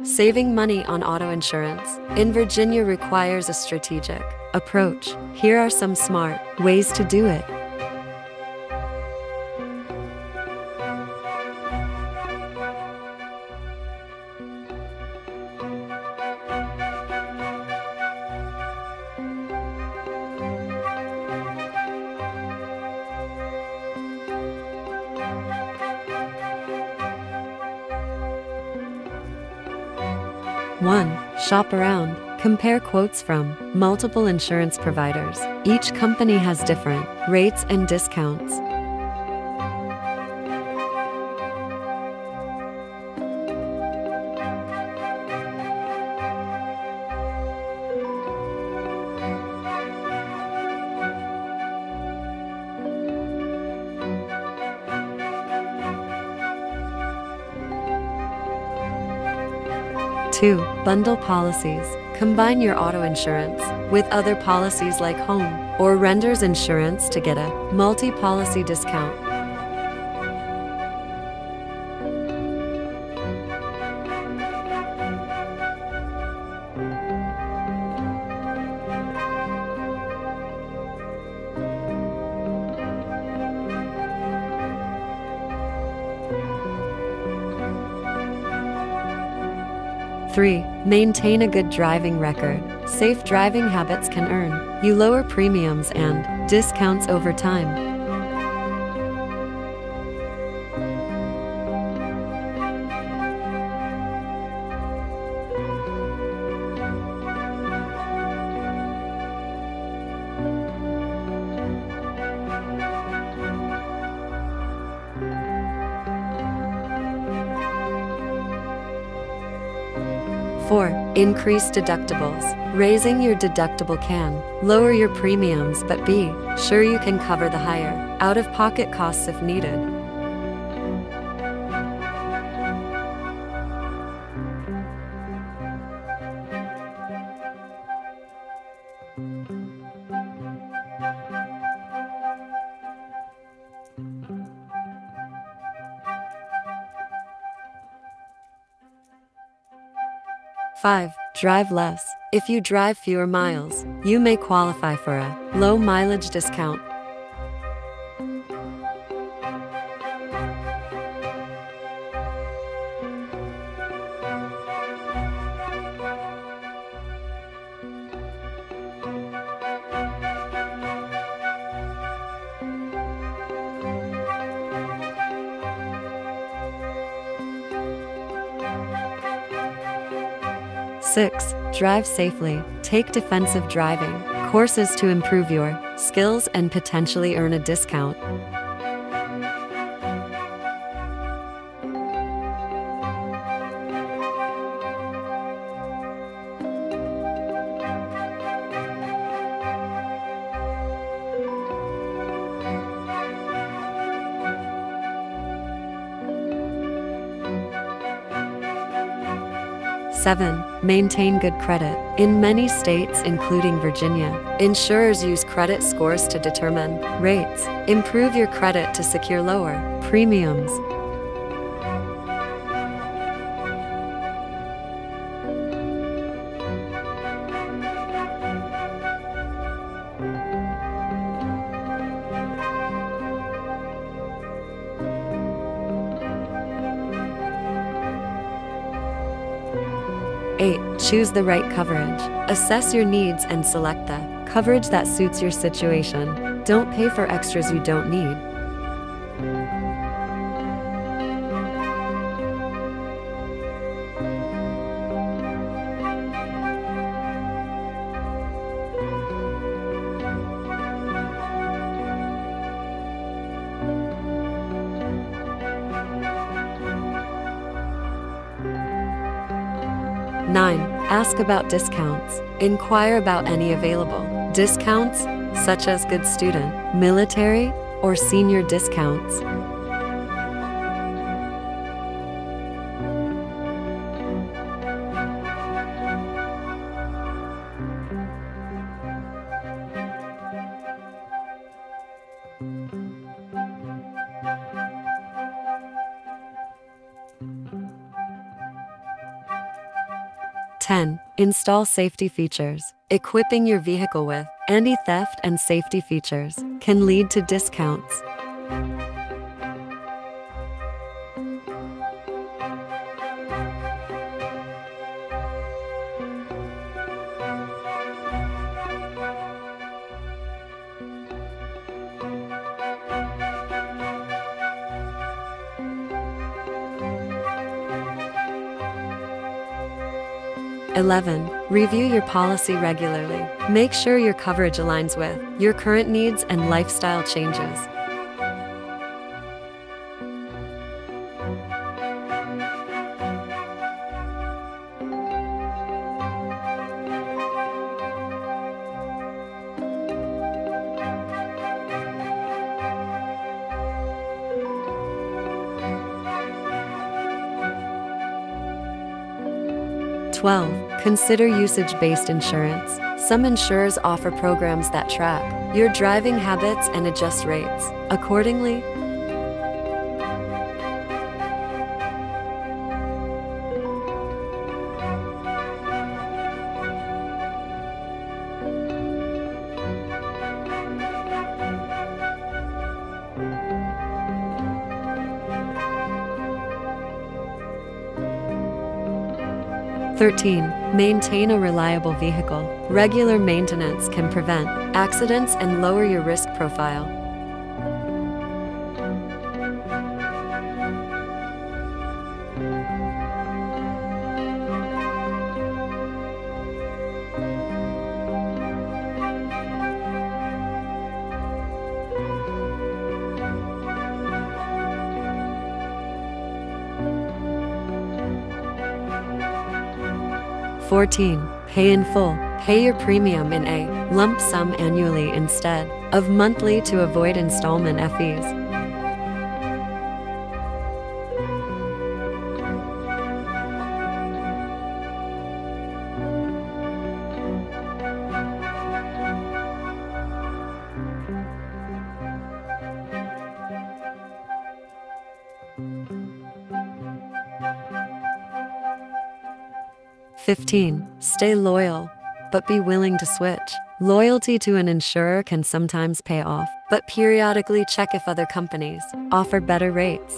Saving money on auto insurance in Virginia requires a strategic approach. Here are some smart ways to do it. One, shop around. Compare quotes from multiple insurance providers. Each company has different rates and discounts. 2. Bundle policies. Combine your auto insurance with other policies like home or renter's insurance to get a multi-policy discount. 3. Maintain a good driving record. Safe driving habits can earn you lower premiums and discounts over time. 4. Increase deductibles. Raising your deductible can lower your premiums, but be sure you can cover the higher out-of-pocket costs if needed. Five, drive less. If you drive fewer miles, you may qualify for a low mileage discount. Six, drive safely. Take defensive driving courses to improve your skills and potentially earn a discount. Seven, maintain good credit. In many states, including Virginia, insurers use credit scores to determine rates. Improve your credit to secure lower premiums. Eight, choose the right coverage. Assess your needs and select the coverage that suits your situation. Don't pay for extras you don't need. Nine, ask about discounts. Inquire about any available discounts, such as good student, military, or senior discounts. 10. Install safety features. Equipping your vehicle with anti-theft and safety features can lead to discounts. (11) Review your policy regularly. Make sure your coverage aligns with your current needs and lifestyle changes. (12) Consider usage-based insurance. Some insurers offer programs that track your driving habits and adjust rates accordingly. (13) Maintain a reliable vehicle. Regular maintenance can prevent accidents and lower your risk profile. (14) Pay in full. Pay your premium in a lump sum annually instead of monthly to avoid installment fees. (15) Stay loyal, but be willing to switch. Loyalty to an insurer can sometimes pay off, but periodically check if other companies offer better rates.